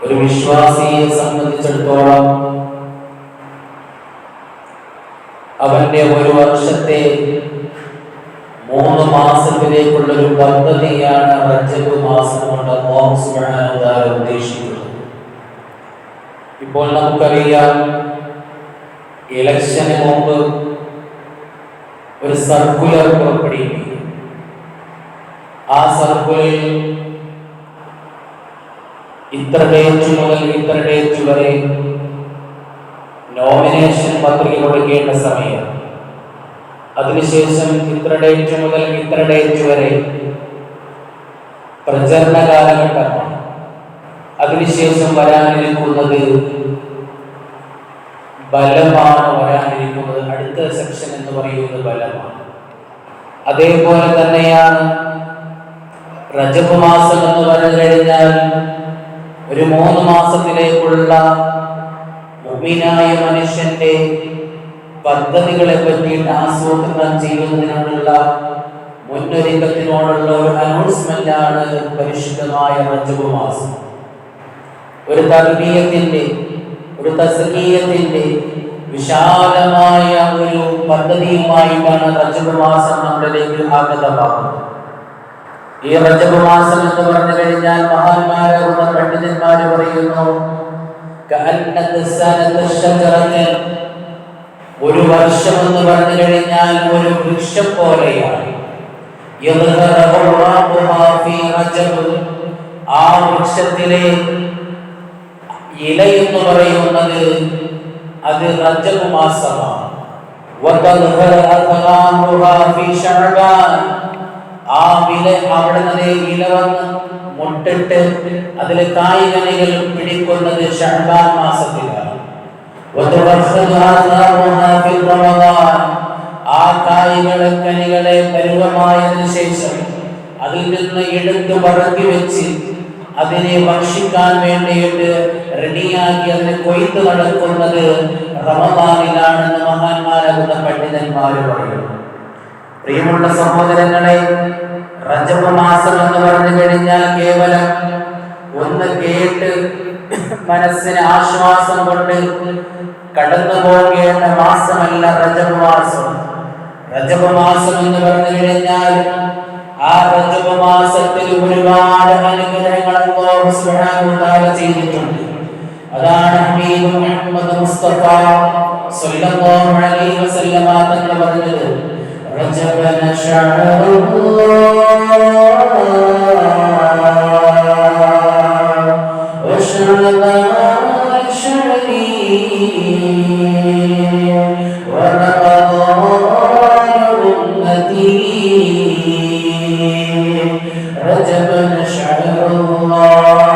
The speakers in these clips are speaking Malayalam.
ഒരു വിശ്വാസിയെ സംബന്ധിച്ചിടത്തോളം അവന്റെ ഒരു വർഷത്തെ 3 മാസത്തിലേക്കുള്ള ഒരു പദ്ധതിയാണ് റജബ് മാസം കൊണ്ട് അല്ലാഹു സുബ്ഹാനഹു വ തആല ഉദ്ദേശിക്കുന്നത്. ഇപ്പോൾ നമുക്കറിയാം, ഇലക്ഷന് മുമ്പ് ഒരു സർക്കുലർ പുറപ്പെടുവിക്കും. ആ സർക്കുലറിൽ ഇത്ര ഡേറ്റ് മുതൽ ഇത്ര ഡേറ്റ് വരെ നോമിനേഷൻ പത്രിക കൊടുക്കേണ്ട സമയം, അതിനുശേഷം ഇത്ര ഡേറ്റ് മുതൽ ഇത്ര ഡേറ്റ് വരെ പ്രചരണ കാലഘട്ടമാണ്, അതിനുശേഷം വരാനിരിക്കുന്നത് ബലമാണ്, വരാനിരിക്കുന്നത് അടുത്ത സെക്ഷൻ എന്ന് പറയുന്നത് ബലമാണ്. അതേപോലെ തന്നെയാണ് റജബ് മാസം എന്ന് പറഞ്ഞു കഴിഞ്ഞാൽ ഒരു 3 മാസത്തിലേക്കുള്ള മുഅ്മിനായ മനുഷ്യന്റെ പദ്ധതികളെ പറ്റിയിട്ട് ആസൂത്രണം ചെയ്യുന്നതിനുള്ള മുന്നൊരുക്കത്തിനോടുള്ള ഒരു അനൗൺസ്മെന്റ് ആണ് പരിശുദ്ധമായ റജബ് മാസം. ഒരു തർബീയത്തിന്റെ, ഒരു തസ്കീയത്തിന്റെ വിശാലമായ ഒരു പദ്ധതിയുമായിട്ടാണ് റജബ് മാസം നമ്മളിലേക്ക് ആഗതമാകുന്നത്. ഈ റജബ് മാസം എന്ന് പറഞ്ഞു കഴിഞ്ഞാൽ മഹാന്മാരാകുന്ന പണ്ഡിതന്മാര് പറയുന്നു, ഒരു വർഷം എന്ന് പറഞ്ഞു കഴിഞ്ഞാൽ ഒരു വൃക്ഷം പോലെയാണ്. ആ വൃക്ഷത്തിലെ ഇല എന്ന് പറയുന്നത് അത് റജബ് മാസമാണ്. ആ വില അവിടെ നിന്ന് ഇല വന്ന് മുട്ടിട്ട് അതിൽ കായ്കനികൾ പിടിക്കുന്നത് ശഅബാൻ മാസത്തിലാണ്. ആ കായ്കളെ കനികളെ പരുവമായതിനു ശേഷം അതിൽ നിന്ന് എടുത്ത് പറക്കി വെച്ച് അതിനെ ഭക്ഷിക്കാൻ വേണ്ടിയിട്ട് റെഡിയാക്കി അതിനെ കൊയ്ത്ത് നടക്കുന്നത് റമദാനിലാണെന്ന് മഹാന്മാരാകുന്ന പണ്ഡിതന്മാർ പറയുന്നു. പ്രിയമുള്ള സഹോദരങ്ങളെ, റജബ് മാസം എന്ന് പറഞ്ഞു കഴിഞ്ഞാൽ കേവലം ഒന്ന് കേട്ട് മനസ്സിന് ആശ്വാസം കൊണ്ട് കടന്നു പോകേണ്ട മാസമല്ല റജബ് മാസം. റജബ് മാസം എന്ന് പറഞ്ഞു കഴിഞ്ഞാൽ ആ റജബ് മാസത്തിൽ ഒരുപാട് അനുഗ്രഹങ്ങൾ അല്ലാഹു സുബ്ഹാനഹു വ തആല ചെയ്തിട്ടുണ്ട്. അതാണ് ഹബീബ് മുഹമ്മദ് മുസ്തഫ സ്വല്ലല്ലാഹു അലൈഹി വസല്ലമ തങ്ങൾ പറഞ്ഞത്, റജബന ശഅറുല്ലാഹ് വശഅബാന ശഅരി വറമദാന ഉമ്മതി റജബന ശഅറുല്ലാഹ്.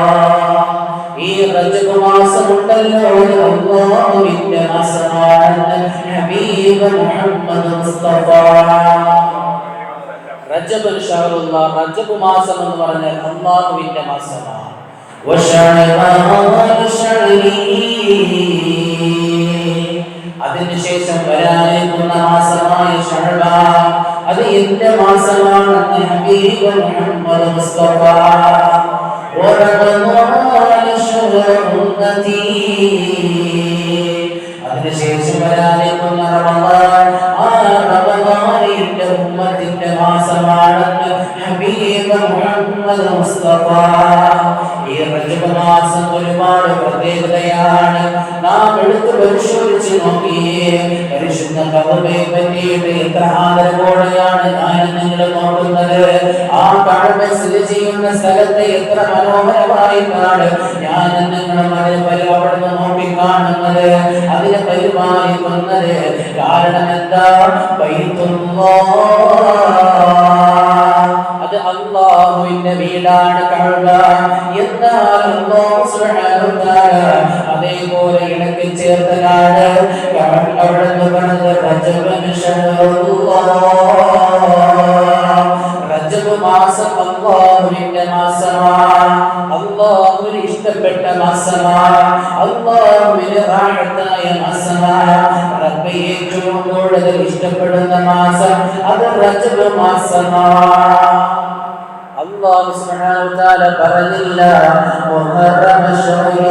ഈ റജബ് മാസം ഉണ്ടല്ലോ അല്ലാഹുവിന്റെ മാസമാണ്. ഹബീബ് മുഹമ്മദ് മുസ്തഫ റജബ് ശഅറുല്ലാഹ്, റജബ് മാസം എന്ന് പറഞ്ഞാൽ അല്ലാഹുവിന്റെ മാസമാണ്. അതിനുശേഷം വരാനിരിക്കുന്ന മാസമായ ശഅബാൻ, അത് എന്റെ മാസമാണെന്ന് ഹബീബ് മുഹമ്മദ് മുസ്തഫ. അതിനുശേഷം വരാനിരിക്കുന്ന റമദാൻ, ആ റമദാൻ എന്റെ ഉമ്മത്തിന്റെ മാസമാണെന്ന് ഹബീബ് മുഹമ്മദ് മുസ്തഫ. ഈ റജബ് മാസം ഒരുപാട് പ്രത്യേകതയാണ്. നാം എടുത്ത് പരിശോധിച്ച് നോക്കിയേ, പരിശുദ്ധ കഅബയെ പറ്റിയിട്ട് എത്ര ആദരവോടെയാണ് ഞാൻ നിങ്ങൾ നോക്കുന്നത്. ആ കഅബ സ്ഥിതി ചെയ്യുന്ന സ്ഥലത്തെ എത്ര മനോഹരമായിട്ടാണ് ഞാൻ നിങ്ങൾ അവിടെ നോക്കി കാണുന്നത്, അതിനെ പരിപാലിക്കുന്നത്. കാരണം എന്താ? ബൈത്തുല്ലാഹ്, അത് അല്ലാഹുവിന്റെ വീടാണ് കഅബ. എന്നാൽ അല്ലാഹു സുബ്ഹാനഹു വ തആല അതേപോലെ ഇണക്കി ചേർത്തലാണ് അവിടെ നിന്ന് പറഞ്ഞത് റജബൻ ശഅറുല്ലാഹ്. റജബ് മാസം അല്ലാഹുവിന്റെ മാസമാണ്, അല്ലാഹുവിന് ഇഷ്ടപ്പെട്ട മാസമാണ്, അല്ലാഹുവിന് റാഹത്തായ മാസമാണ്. റബ്ബ് ഏറ്റവും കൂടുതൽ ഇഷ്ടപ്പെടുന്ന മാസം അത് റജബ് മാസമാണ്. അല്ലാഹു സുബ്ഹാനഹു വ തആല പറഞ്ഞില്ല മുഹറം ശഅബാൻ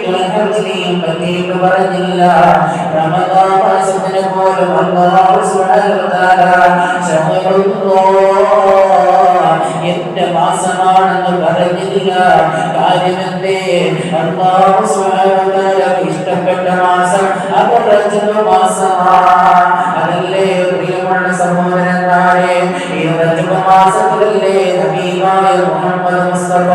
ദുൽഹജ്ജിനെയും പറ്റിയിട്ട് പറഞ്ഞില്ല. റമദാൻ മാസത്തിന് പോലും അല്ലാഹു സുബ്ഹാനഹു വ തആല എന്റെ മാസമാണെന്ന് പറഞ്ഞില്ല. കാര്യമെന്തേ? അല്ലാഹു സുബ്ഹാനഹു വ തആലക്ക് ഇഷ്ടപ്പെട്ട മാസം അത് റജബ് മാസമാണ്. അതല്ലേ പ്രിയമുള്ള സഹോദരന്മാരെ, ഈ റജബ് മാസത്തിലല്ലേ ഹബീബായ മുഹമ്മദ് മുസ്തഫ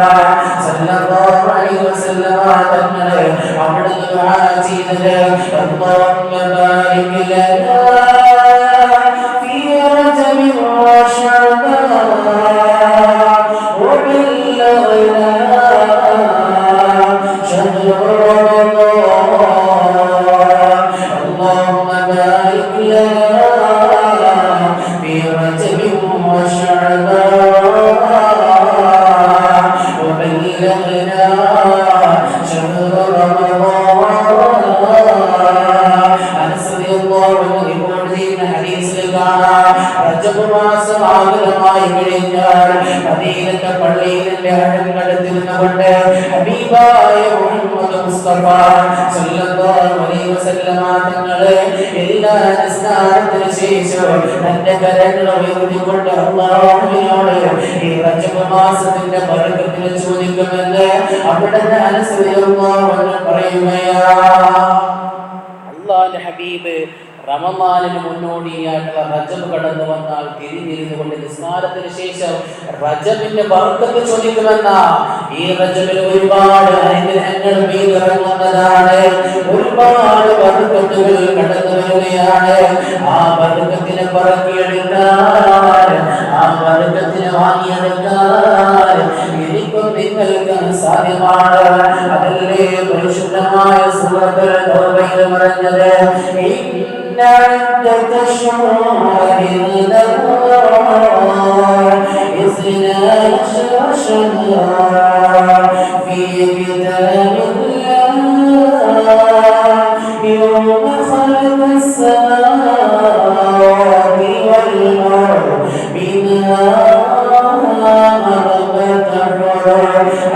സല്ലല്ലാഹു അലൈഹി വസല്ലം തങ്ങളെ അവിടുന്ന് ദുആ ചെയ്തത്, അല്ലാഹുമ്മ ബാരിക് ലനാ ഫീ റജബി വ ശഅബാൻ വബല്ലഗ്നാ ശഹ്റ റമദാൻ. അല്ലാഹുമ്മ ബാരിക് ലനാ ഫീ റജബി വ ശഅബാൻ وبلغنا شهر رمضان. أنس رضي الله عنه റിപ്പോർട്ട് ചെയ്യുന്ന ഹദീസിൽ കാണാം, റജബ് മാസം ആഗതമായി കഴിഞ്ഞാൽ മദീനത്തെ പള്ളിയിലെ അഴകടത്തിൽ നിന്നുകൊണ്ട് ഹബീബായ മുഹമ്മദ് മുസ്തഫ സല്ലല്ലാഹു അലൈഹി വസല്ലം തങ്ങളെ എല്ലാ നിസ്കാരത്തിനു ശേഷം തന്റെ കരങ്ങൾ ഉയർത്തിക്കൊണ്ട് അല്ലാഹുവിനോട് ഈ റജബ് മാസത്തിന്റെ ബറക്കത്തിനെ ചോദിക്കുമെന്ന് അവിടുന്ന് അനസ് റളിയല്ലാഹു അൻഹു പറയുകയാണ്. അല്ലാഹുവിന്റെ ഹബീബ് റമദാനിന് മുന്നോടിയായിട്ടുള്ള റജബ് കടന്നു വന്നാൽ തിരിഞ്ഞിരുന്നു കൊണ്ട് നിസ്കാരത്തിന് ശേഷം റജബിന്റെ ബർക്കത്ത് ചോദിക്കുമെന്ന. ഈ റജബിൽ ഒരുപാട് അനുഗ്രഹങ്ങൾ ഇറങ്ങുന്നതാണ്, ഒരുപാട് ബർക്കത്തുകൾ കടന്നു വരികയാണ്. ആ ബർക്കത്തിനെ പറക്കിയെടുക്കാൻ, ആ ബർക്കത്തിനെ വാങ്ങിയെടുക്കാൻ എനിക്കും നിങ്ങൾക്ക് സാധ്യമാണ്. അതല്ലേ പരിശുദ്ധമായ സൂറത്തുൽ തൗബയിൽ പറഞ്ഞത്, عدة الشهور عند الله 12 شهرا في كتاب الله يوم خلق السماوات والأرض منها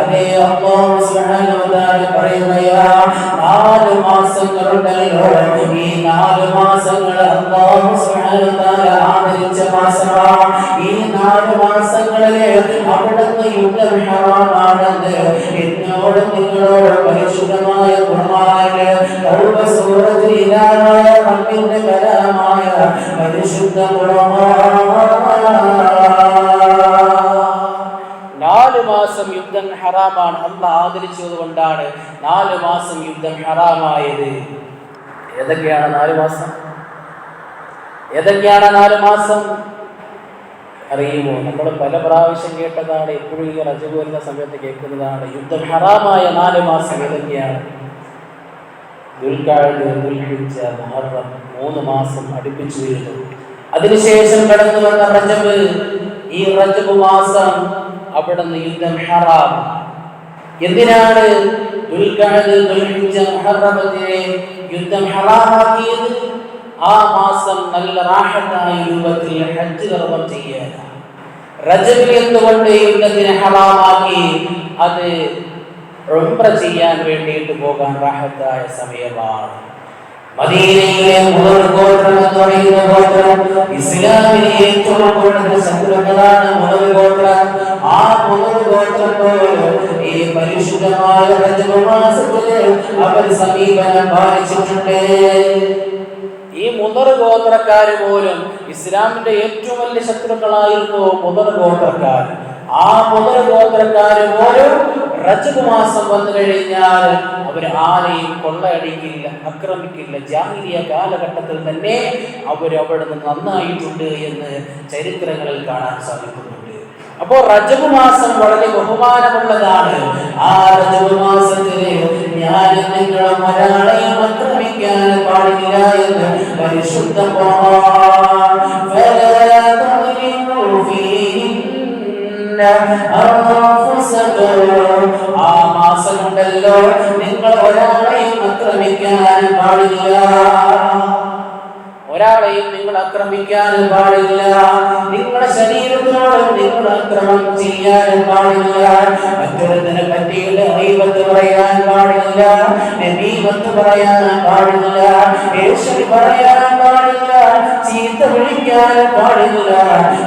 അതേ അല്ലാഹു സുബ്ഹാനഹു വ തആല പറയുകയാണ്, 4 മാസങ്ങളുണ്ടല്ലോ, ഈ 4 മാസങ്ങൾ അല്ലാഹു സുബ്ഹാനഹു വ തആല ആദരിച്ച മാസമാണ്. ഈ 4 മാസങ്ങളിലെ അവിടുന്ന് യുദ്ധം ഹറാമാണെന്ന് എന്നോട് നിങ്ങളോട് പരിശുദ്ധമായ ഖുർആനിലെ തൗബ സൂറത്തിൽ ഇലാഹായ റബ്ബിന്റെ കലാമായ പരിശുദ്ധ ഖുർആൻ 4 മാസം യുദ്ധം ഹറാമാണ്. അല്ലാഹ് ആദരിച്ചത് കൊണ്ടാണ് 4 മാസം യുദ്ധം ഹറാമായത്. ഏതൊക്കെയാണ് 4 മാസം? ഏതൊക്കെയാണ് 4 മാസം അറിയുമോ? നമ്മൾ പല പ്രാവശ്യം കേട്ടതാണ്, എപ്പോഴും ഈ റജബ് വരുന്ന സമയത്ത് കേൾക്കുന്നതാണ്. യുദ്ധം ഹറാമായ 4 മാസം ഏതൊക്കെയാണ്? ദുൽഖഅദ, ദുൽഹിജ്ജ, മുഹറം, 3 മാസം അടുപ്പിച്ചു വരുന്നു. അതിനുശേഷം കടന്നു വന്ന റജബ്. ഈ റജബ് മാസം അവിടുന്ന് യുദ്ധം ഹറാം. എന്തിനാണ് ദുൽഖഅദ, ദുൽഹിജ്ജ, മുഹറമത്തിനെ യുദ്ധം ഹറാമാക്കിയത്? ആ മാസം നല്ല റാഹത്തായ രൂപത്തിൽ ഹജ്ജ് കർമ്മം ചെയ്യാനാണ്. റജബിൽ എന്തുകൊണ്ട് യുദ്ധത്തിനെ ഹറാമാക്കി? അത് ഉംറ ചെയ്യാൻ വേണ്ടിയിട്ട് പോകാൻ റാഹത്തായ സമയമാണ്. മദീനയിലെ മുഗൾ ഗോത്രം എന്ന് പറയുന്ന ഗോത്രം ഇസ്ലാമിലെ ഏറ്റവും കൂടുതൽ ശത്രുക്കളാണ് മുഗൾ ഗോത്രം. ആ മുഗൾ ഗോത്രം പോലും ഈ പരിശുദ്ധമായ റജബ് മാസത്തില് അവർ സമീപനം പാലിച്ചിട്ടുണ്ട്. ഈ മുഗൾ ഗോത്രക്കാര് പോലും ഇസ്ലാമിന്റെ ഏറ്റവും വലിയ ശത്രുക്കളായിരുന്നു മുഗൾ ഗോത്രക്കാർ. ആ മുഗൾ ഗോത്രക്കാര് പോലും റജബ് മാസം വന്നു കഴിഞ്ഞാൽ അവർ ആരെയും കൊള്ളയടിക്കില്ല, ആക്രമിക്കില്ല. ജാഹിലിയ കാലഘട്ടത്തിൽ തന്നെ അവർ അവിടെ നിന്ന് നന്നായിട്ടുണ്ട് എന്ന് ചരിത്രങ്ങളിൽ കാണാൻ സാധിക്കുന്നുണ്ട്. അപ്പോൾ റജബ് മാസം വളരെ ബഹുമാനമുള്ളതാണ്. ആ റജബ് മാസത്തില് ഞാൻ നിങ്ങളും ഒരാളെയും ആക്രമിക്കാൻ പാടില്ല എന്ന് പരിശുദ്ധ ഖുർആൻ. ഫലാ തദ്ലിമൂ ഫീഹിന്ന അൻഫുസകും. ആ മാസമുണ്ടല്ലോ, നിങ്ങൾ ഒരാളെയും ആക്രമിക്കാൻ പാടില്ല. ഒരാളെ ഒരാളെയും നിങ്ങൾ ആക്രമിക്കാൻ പാടില്ല. നിങ്ങളുടെ ശരീരത്തോട് നിങ്ങൾ ആക്രമണം ചെയ്യാൻ പാടില്ല. മറ്റൊരുത്തിനെ പറ്റിയിട്ട് ഗീബത്ത് പറയാൻ പാടില്ല, നമീമത്ത് പറയാൻ പാടില്ല, ഏഷണി പറയാൻ പാടില്ല, ചീത്ത വിളിക്കാൻ പാടില്ല.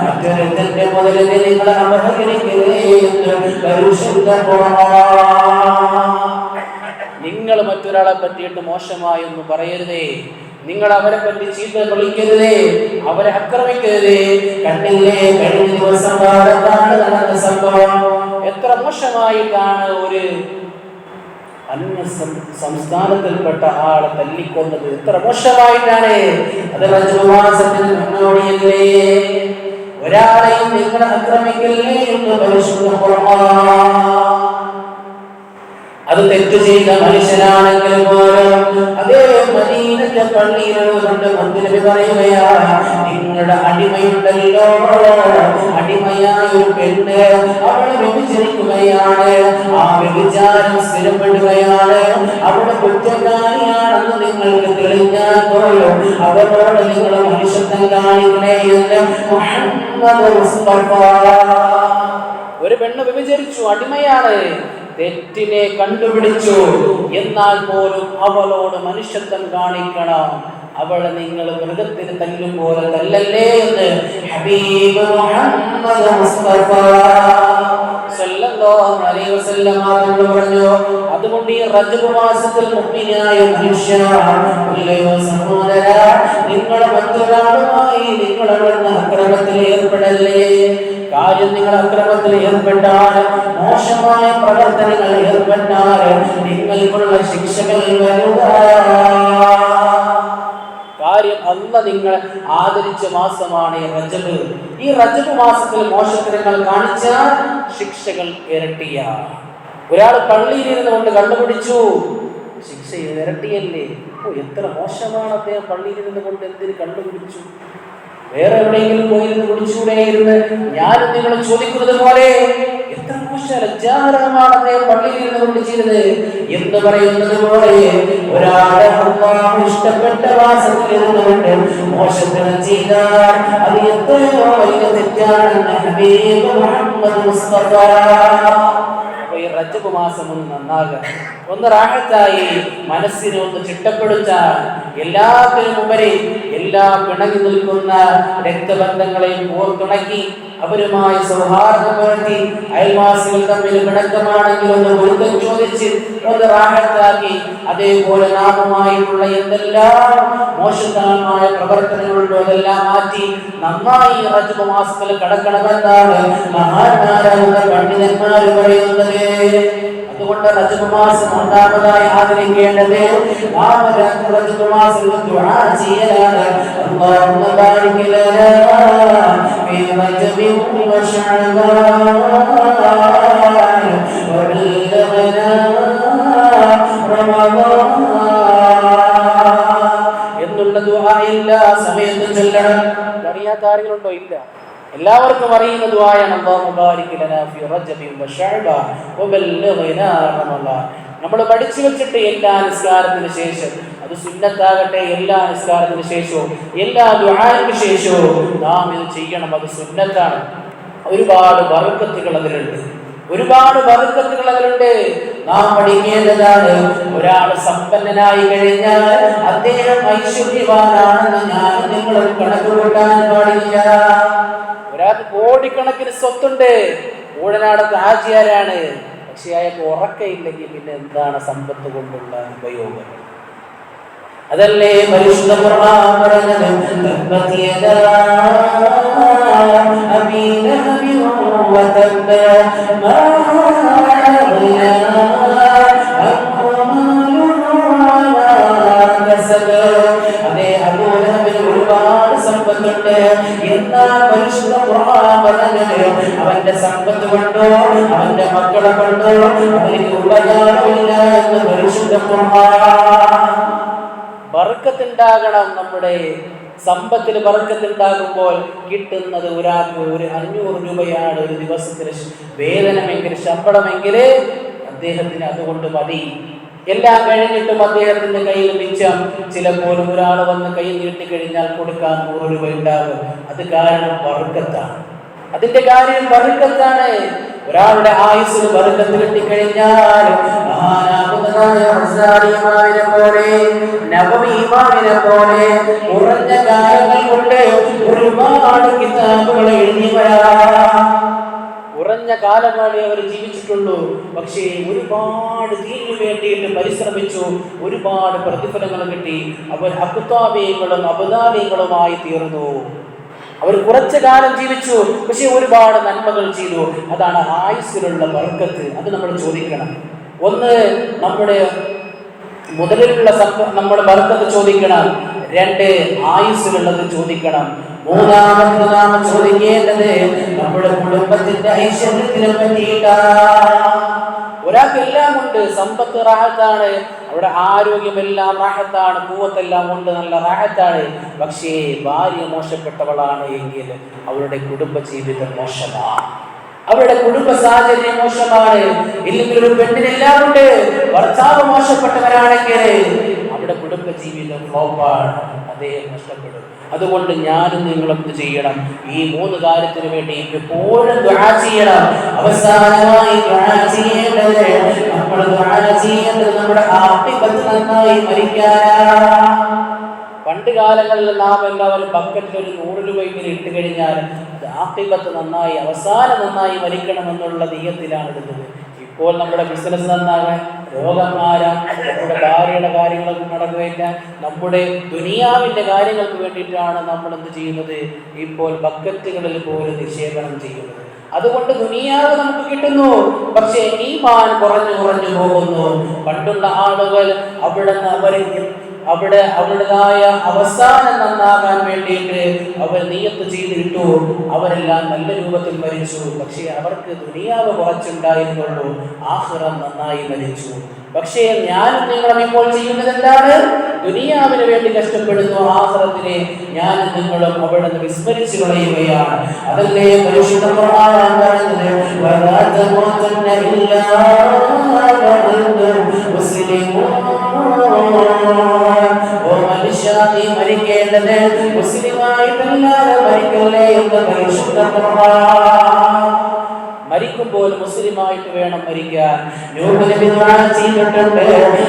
മറ്റൊരുത്തന്റെ മുതലിനെ നിങ്ങൾ അപഹരിക്കരുതേ എന്ന് പരിശുദ്ധ ഖുർആൻ. നിങ്ങൾ മറ്റൊരാളെ പറ്റിയിട്ട് മോശമായി ഒന്നും പറയരുതേ, നിങ്ങൾ അവരെ പറ്റി ചീത്ത വിളിക്കരുതേ, അവരെ ആക്രമിക്കരുതേ. കണ്ടില്ലേ കഴിഞ്ഞ ദിവസം നടന്ന സംഭവം? എത്ര മോശമായിട്ടാണ് ഒരു അന്യ സംസ്ഥാനത്തിൽപ്പെട്ട ആളെ തല്ലിക്കൊന്നത്, എത്ര മോശമായിട്ടാണ്. അത് റജബ് മാസത്തിന് മുന്നോടിയല്ലേ. ഒരാളെയും നിങ്ങൾ ആക്രമിക്കല്ലേ എന്ന് പരിശുദ്ധ ഖുർആൻ. അത് തെറ്റ് ചെയ്ത മനുഷ്യനാണെങ്കിൽ പോലും അതേ മദീനത്തെ പള്ളിയിലുകൊണ്ട് നബി പറയുകയാണ്, നിങ്ങളുടെ അടിമയുണ്ടല്ലോ, അടിമയായ ഒരു പെണ്ണ് അവളെ വ്യഭിചരിക്കുകയാണ്, ആ വ്യഭിചാരം സ്ഥിരപ്പെടുകയാണ്, അവളുടെ കുറ്റക്കാരിയാണെന്ന് നിങ്ങൾക്ക് തെളിഞ്ഞാൽ പോലും അവരോട് നിങ്ങൾ മനുഷ്യത്വം കാണിക്കണേ എന്ന് മുഹമ്മദ് മുസ്തഫ. ഒരു പെണ്ണ് വ്യഭിചരിച്ചു, അടിമയാണ്, തെറ്റിനെ കണ്ടുപിടിച്ചു, എന്നാൽ പോലും അവളോട് മനുഷ്യത്വം കാണിക്കണം. അവളെ നിങ്ങൾ മൃഗത്തിന് തല്ലും പോലെ തല്ലല്ലേ എന്ന് ഹബീബ് മുഹമ്മദ് മുസ്തഫ സല്ലല്ലാഹു അലൈഹി വസല്ലം പറഞ്ഞു. അതുകൊണ്ട് ഈ റജബ് മാസത്തിൽ മുഅ്മിനായ മനുഷ്യ, സഹോദര, നിങ്ങൾ മറ്റൊരാളുമായി നിങ്ങൾ അക്രമത്തിൽ ഏർപ്പെടല്ലേ. കാര്യം നിങ്ങൾ അക്രമത്തിൽ ഏർപ്പെട്ടാൽ, മോശമായ പ്രവർത്തനങ്ങൾ ഏർപ്പെട്ടാൽ നിങ്ങൾക്കുള്ള ശിക്ഷകൾ വരുക. കാര്യം അല്ല നിങ്ങൾ ആദരിച്ച മാസമാണ് ഈ റജബ്. ഈ റജബ് മാസത്തിൽ മോശത്തരങ്ങൾ കാണിച്ചാൽ ശിക്ഷകൾ ഇരട്ടിയാണ്. ഒരാൾ പള്ളിയിലിരുന്ന് കൊണ്ട് കണ്ടുപിടിച്ചു, ശിക്ഷ ഇരട്ടിയല്ലേ. എത്ര മോശമാണ് അദ്ദേഹം പള്ളിയിലിരുന്ന് കൊണ്ട് എന്തിന് കണ്ടുപിടിച്ചു. വേറെ എവിടെയെങ്കിലും പോയിരുന്ന് കുടിച്ചുകൂടെയിരുന്ന് ഞാനും നിങ്ങൾ ചോദിക്കുന്നത് പോലെ എത്ര ലജ്ജാകരമാണ് അദ്ദേഹം പള്ളിയിൽ കൊണ്ട് ചെയ്തത് എന്ന് പറയുന്നത് പോലെ ഒരാളെ അല്ലാഹു ഇഷ്ടപ്പെട്ട വാസത്തിൽ ഇരുന്നുകൊണ്ട് മോശത്തരം ചെയ്താൽ അത് എത്രയോ വലിയ തെറ്റാണെന്ന് ഹബീബ് മുഹമ്മദ് മുസ്തഫ. ഈ റജബ് മാസം ഒന്ന് നന്നാകാൻ, ഒന്ന് റാഹത്തായി മനസ്സിനെ ഒന്ന് ചിട്ടപ്പെടുത്താൻ, എല്ലാത്തിനും ഉപരി എല്ലാ പിണങ്ങി നിൽക്കുന്ന രക്തബന്ധങ്ങളെയും ഓർത്തുണക്കി അവരുമായി സൗഹാർദ്ദം പുലർത്തി, അയൽവാസികൾ തമ്മിൽ പിണക്കമാണെങ്കിൽ ഒന്ന് ഗുരുത്വം ചോദിച്ച് ഒന്ന് റാഹത്താക്കി, അതേപോലെ നാമമായിട്ടുള്ള എന്തെല്ലാം മോശമായ പ്രവർത്തനങ്ങളുണ്ടോ അതെല്ലാം മാറ്റി നന്നായി റജബ് മാസത്തിൽ കടക്കണമെന്നാണ് മഹാന്മാരാകുന്ന പണ്ഡിതന്മാർ പറയുന്നത്. അതുകൊണ്ട് റജബ് മാസം ഒന്നാമതായി ആദരിക്കേണ്ടത് റജബ് മാസത്തിൽ ദുആ ചെയ്യലാണ്. അല്ലാഹുമ്മ ബാരിക് ലനാ ഫീ റജബി വശഅബാൻ വബല്ലഗ്നാ റമളാൻ എന്നുള്ള ദുആ എല്ലാ സമയത്തും ചൊല്ലണം. അറിയാത്ത ആരെങ്കിലുണ്ടോ? ഇല്ല, എല്ലാവർക്കും അറിയുന്ന ദുആയാണ് അല്ലാഹുമ്മ ബാരിക് ലനാ ഫീ റജബി വശഅബാൻ വബല്ലഗ്നാ റമളാൻ. നമ്മൾ പഠിച്ചു വെച്ചിട്ട് എല്ലാ നിസ്കാരത്തിന് ശേഷം, അത് സുന്നത്താകട്ടെ, എല്ലാ നിസ്കാരത്തിന് ശേഷവും എല്ലാ ദുആയ്ക്ക് ശേഷവും നാം ഇത് ചെയ്യണം. അത് സുന്നത്താണ്. ഒരുപാട് ബർക്കത്തുകൾ അതിലുണ്ട്, ഒരുപാട് ബർക്കത്തുകൾ അതിലുണ്ട്. നാം പഠിക്കേണ്ടതാണ്. ഒരാൾ സമ്പന്നനായി കഴിഞ്ഞാൽ അദ്ദേഹം ഐശ്വര്യവാനാണെന്ന് ഞാൻ നിങ്ങൾ കണക്ക് കൂട്ടാൻ പാടില്ല. ഒരാൾക്ക് കോടിക്കണക്കിന് സ്വത്തുണ്ട്, ഊഴനാടത്ത് ആചാരാണ്, പക്ഷെ അയാൾക്ക് ഉറക്കയില്ലെങ്കിൽ പിന്നെ എന്താണ് സമ്പത്ത് കൊണ്ടുള്ള ഉപയോഗം? അതല്ലേ പരിശുദ്ധ ഖുർആൻ പറഞ്ഞത്, തബ്ബത് യദാ അബീ ലഹബി വതബ്ബ മാ അഗ്നാ അൻഹു മാലുഹു വമാ കസബ. അതേ അബൂ ലഹബിന് ഒരുപാട് സമ്പത്തുണ്ട്, എന്നാൽ പരിശുദ്ധ ഖുർആൻ പറഞ്ഞത് അവന്റെ സമ്പത്ത് കൊണ്ടോ അവന്റെ മക്കളെ കൊണ്ടോ അവർക്ക് ഉപകാരമില്ല എന്ന് പരിശുദ്ധ ഖുർആൻ. ബർക്കത്തുണ്ടാകണം. നമ്മുടെ സമ്പത്തിന് ബർക്കത്തുണ്ടാകുമ്പോൾ കിട്ടുന്നത് ഒരാൾക്ക് ഒരു 500 രൂപയാണ് ഒരു ദിവസത്തിന് വേതനമെങ്കിൽ, ശമ്പളമെങ്കിൽ അദ്ദേഹത്തിന് അതുകൊണ്ട് മതി. എല്ലാം കഴിഞ്ഞിട്ടും അദ്ദേഹത്തിന്റെ കയ്യിൽ മിച്ചം ചിലപ്പോൾ ഒരാൾ വന്ന് കൈ നീട്ടിക്കഴിഞ്ഞാൽ കൊടുക്കാൻ 100 രൂപ ഉണ്ടാകും. അത് കാരണം ബർക്കത്താണ്. അതിന്റെ കാര്യം ബർക്കത്താണ്. ഒരാളുടെ ആയുസ്സിൽ ബർക്കത്ത് കിട്ടിക്കഴിഞ്ഞാൽ കുറഞ്ഞ കാലങ്ങൾ കൊണ്ട് ഒരുപാട് കിതാബുകൾ എഴുതിയവരാണ്. കുറഞ്ഞ കാലമാണ് അവർ ജീവിച്ചിട്ടുള്ളൂ. പക്ഷേ ഒരുപാട് ദീനിനു വേണ്ടിയിട്ട് പരിശ്രമിച്ചു, ഒരുപാട് പ്രതിഫലങ്ങൾ കിട്ടി. അവർ അക്താബീങ്ങളും അബ്ദാലീങ്ങളുമായി തീർന്നു. അവർ കുറച്ചു കാലം ജീവിച്ചു, പക്ഷെ ഒരുപാട് നന്മകൾ ചെയ്തു. അതാണ് ആയുസ്സിലുള്ള ബർക്കത്ത്. അത് നമ്മൾ ചോദിക്കണം. ഒന്ന്, നമ്മുടെ മുതലിലുള്ള നമ്മൾ ബർക്കത്ത് ചോദിക്കണം. 2, ആയുസ്സിലുള്ളത് ചോദിക്കണം. മൂന്നാമത് നാം ചോദിക്കേണ്ടത് നമ്മുടെ കുടുംബത്തിന്റെ ഐശ്വര്യത്തിനെ പറ്റിയിട്ടാണ്. ഒരാൾക്ക് എല്ലാം ഉണ്ട്, സമ്പത്ത് റാഹത്താണ്, അവിടെ ആരോഗ്യമെല്ലാം റാഹത്താണ്, കൂവത്തെല്ലാം ഉണ്ട്, നല്ല റാഹത്താണ്. പക്ഷേ ഭാര്യ മോശപ്പെട്ടവളാണ് എങ്കിൽ അവരുടെ കുടുംബ ജീവിതം മോശമാണ്, അവരുടെ കുടുംബ സാഹചര്യം മോശമാണ്. ഇല്ലെങ്കിൽ ഒരു പെണ്ണിനെല്ലാം ഉണ്ട്, ഭർത്താവ് മോശപ്പെട്ടവരാണെങ്കിൽ അവിടെ കുടുംബ ജീവിതം ഫ്ലോപ്പാണ്, അദ്ദേഹം നഷ്ടപ്പെടും. അതുകൊണ്ട് ഞാനും നിങ്ങളും എന്ത് ചെയ്യണം? ഈ 3 കാര്യത്തിന് വേണ്ടി എപ്പോഴും ദുആ ചെയ്യണം. അവസാനമായി ദുആ ചെയ്യേണ്ടത് നമ്മുടെ ആഖിബത്ത് നന്നായി മരിക്കാനാണ്. പണ്ട് കാലങ്ങളിൽ നാം എല്ലാവരും ബക്കറ്റിൽ ഒരു 100 രൂപ ഇങ്ങനെ ഇട്ട് കഴിഞ്ഞാൽ അത് ആഖിബത്ത് നന്നായി, അവസാനം നന്നായി മരിക്കണമെന്നുള്ള നിയ്യത്തിലാണ് ഇടുന്നത്. ഇപ്പോൾ നമ്മുടെ ബിസിനസ് നന്നാകാൻ, രോഗം മാറാൻ, നമ്മുടെ ഭാര്യയുടെ കാര്യങ്ങളൊക്കെ നടക്കുകയില്ല, നമ്മുടെ ദുനിയാവിൻ്റെ കാര്യങ്ങൾക്ക് വേണ്ടിയിട്ടാണ് നമ്മൾ എന്ത് ചെയ്യുന്നത്? ഇപ്പോൾ ബക്കറ്റുകളിൽ പോലും നിക്ഷേപണം ചെയ്യുന്നത്. അതുകൊണ്ട് ദുനിയാവ് നമുക്ക് കിട്ടുന്നു, പക്ഷേ ഈമാൻ കുറഞ്ഞു പോകുന്നു. പണ്ടുള്ള ആളുകൾ അവിടെ അവരുടേതായ അവസാനം നന്നാകാൻ വേണ്ടിയിട്ട് അവർ നിയ്യത്ത് ചെയ്തിട്ടു. അവരെല്ലാം നല്ല രൂപത്തിൽ മരിച്ചു. പക്ഷേ അവർക്ക് ദുനിയാവ് കുറച്ചുണ്ടായിരുന്നുള്ളൂ, ആഖിറം നന്നായി മരിച്ചു. പക്ഷേ ഞാനും നിങ്ങളും ഇപ്പോൾ ചെയ്യുന്നത് എന്താണ്? ദുനിയാവിന് വേണ്ടി കഷ്ടപ്പെടുന്നു, ആഖിറത്തിനെ ഞാനും നിങ്ങളും അവിടെ നിന്ന് വിസ്മരിച്ചു കളയുകയാണ്. അതല്ലേ പരിശുദ്ധ ഖുർആൻ പറഞ്ഞത്, വലാ തമൂതുന്ന ഇല്ലാ വഅൻതും മുസ്ലിമൂൻ. ഓ മനുഷ്യ, നീ മരിക്കേണ്ടത് മുസ്ലിമായിട്ടല്ലാതെ മരിക്കല്ലേ എന്ന് പരിശുദ്ധ ഖുർആൻ. മരിക്കുമ്പോൾ മുസ്ലിമായിട്ട് വേണം മരിക്കാൻ. നൂഹ് നബി ദുആ ചെയ്തിട്ടുണ്ട്.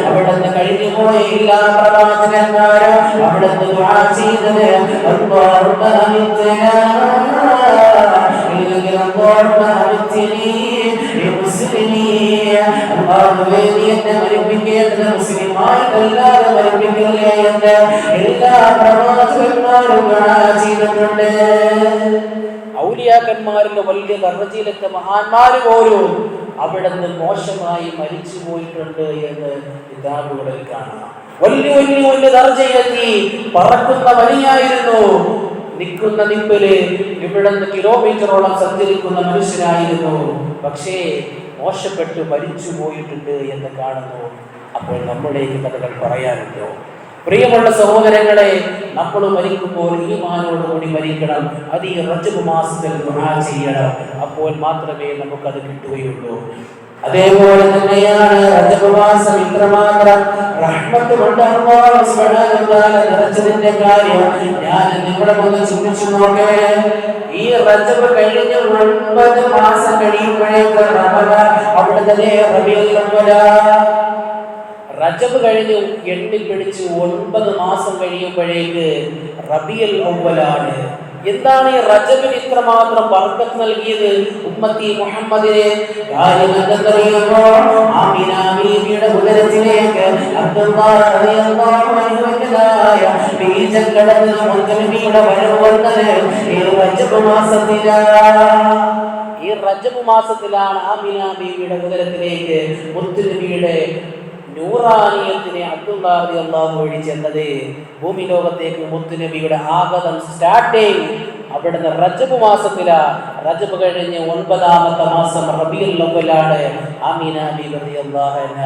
അവിടുന്ന് കഴിഞ്ഞു പോയ എല്ലാ പ്രവാചകന്മാരും അവിടുന്ന് ദുആ ചെയ്തത് അല്ലാഹുമ്മ അമിത്നാ അല്ലാഹുവേ, നീ എന്നെ മരിപ്പിക്കേണ്ടത് മുസ്ലിമായിട്ടല്ലാതെ മരിപ്പിക്കല്ലേ എന്ന് എല്ലാ പ്രവാചകന്മാരും ദുആ ചെയ്തിട്ടുണ്ട്. ഔലിയാക്കന്മാരിലെ വലിയ ദർജയിലെത്തിയ മഹാന്മാർ പോലും അവിടെ നിന്ന് മോശമായി മരിച്ചു പോയിട്ടുണ്ട് എന്ന് കിതാബുകളിൽ കാണാം. വലിയ ദർജയിലെത്തി പറക്കുന്ന വലിയായിരുന്നു. നിൽക്കുന്ന നിപ്പില് ഇവിടെ നിന്ന് കിലോമീറ്ററോളം സഞ്ചരിക്കുന്ന മനുഷ്യനായിരുന്നു. പക്ഷേ മോശപ്പെട്ട് മരിച്ചു പോയിട്ടുണ്ട് എന്ന് കാണുന്നു. അപ്പോൾ നമ്മുടേക്ക് കഥകൾ പറയാനുണ്ടോ? പ്രിയമുള്ള സഹോദരങ്ങളെ, നമ്മൾ മരിക്കുമ്പോൾ ഈമാനോടുകൂടി മരിക്കണം. അത് ഈ റജബ് മാസത്തിൽ ദുആ ചെയ്യണം. അപ്പോൾ മാത്രമേ നമുക്കത് കിട്ടുകയുള്ളൂ. അതേപോലെ തന്നെയാണ് റജബ് മാസം ഇത്രമാത്രം റഹ്മത്ത് കൊണ്ട് അല്ലാഹു സുബ്ഹാനഹു വ തആല നിറച്ചതിന്റെ കാര്യം ഞാൻ നിങ്ങളെ ഒന്ന് ചിന്തിച്ചു നോക്കേ. ഈ റജബ് കഴിഞ്ഞ് 9 മാസം കഴിയുമ്പോഴേക്ക് റമദാൻ അവിടുത്തെ റബീഉൽ അവ്വലാണ്. റജബ് കഴിഞ്ഞ് എണ്ണി പിടിച്ച് 9 മാസം കഴിയുമ്പോഴേക്ക് റബീഉൽ അവ്വലാണ്. എന്താണ് ഈ റജബിന് ഇത്രമാത്രം ബർക്കത്ത് നൽകിയത് ഉമ്മത്തി മുഹമ്മദിനെ? ആമിന ബീവിയുടെ ഉദരത്തിലേക്ക് അബ്ദുല്ലാഹ് റളിയല്ലാഹു അൻഹുവിനായ ബീജം കടന്ന് മുത്തനബിയുടെ വരവ് വന്നത് ഈ റജബ് മാസത്തിലാണ്. ഈ റജബ് മാസത്തിലാണ് ആമിന ബീവിയുടെ ഉദരത്തിലേക്ക് മുത്തനബിയുടെ നൂറാനിയത്തിനെ അബ്ദുല്ലാഹ് റളിയല്ലാഹു വഴി ചെന്നത്. ഭൂമി ലോകത്തേക്ക് മുത്തുനബിയുടെ ആഗതം സ്റ്റാർട്ടിങ് അവിടുന്ന് റജബ് മാസത്തിലാണ്. റജബ് കഴിഞ്ഞ് 9ാമത്തെ മാസം റബീഉൽ അവ്വലാണ് ആമിന ബീവി റളിയല്ലാഹു അൻഹ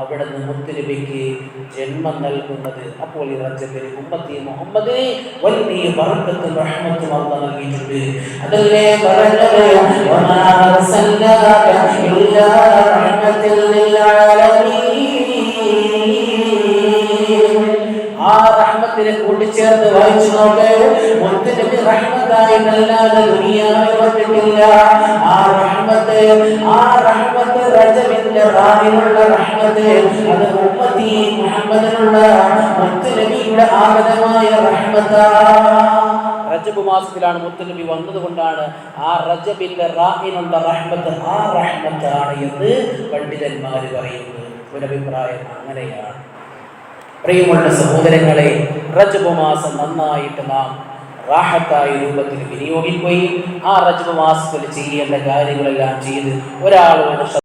അവിടുന്ന് മുത്തുനബിക്ക് ജന്മം നൽകുന്നത്. അപ്പോൾ ഈ റജബിന് ഉമ്മത്തി മുഹമ്മദിനെ വലിയ ബർക്കത്തും റഹ്മത്തും അല്ലാഹു നൽകിയിട്ടുണ്ട്. അതല്ലേ പറഞ്ഞത്, വമാ അർസൽനാക ഇല്ലാ റഹ്മത്തൽ ലിൽ ആലമീൻ. ആ റഹ്മത്തിനെ കൂട്ടിച്ചേർത്ത് വായിച്ചു നോക്ക്. മുത്തുനബി റഹ്മത്തായിട്ടല്ലാതെ ദുനിയാവിൽ വന്നിട്ടില്ല. ആ റഹ്മത്ത് റജബിന്റെ റാഹിലുള്ള റഹ്മത്ത്, അത് ഉമ്മത്തി മുഹമ്മദിനുള്ള മുത്തുനബിയുടെ ആഗതമായ റഹ്മത്താണ്. റജബ് മാസത്തിലാണ് മുത്തുനബി വന്നതുകൊണ്ടാണ് ആ റജബിന്റെ റാഹിനുള്ള റഹ്മത്ത് ആ റഹ്മത്താണ് എന്ന് പണ്ഡിതന്മാർ പറയുന്നത്. ഒരഭിപ്രായം അങ്ങനെയാണ്. പ്രിയമുള്ള സഹോദരങ്ങളെ, റജബ് മാസം നന്നായിട്ട് നാം റാഹത്തായ രൂപത്തിൽ വിനിയോഗിക്കുകയും ആ റജബ് മാസത്തിൽ ചെയ്യേണ്ട കാര്യങ്ങളെല്ലാം ചെയ്ത് ഒരാളോട്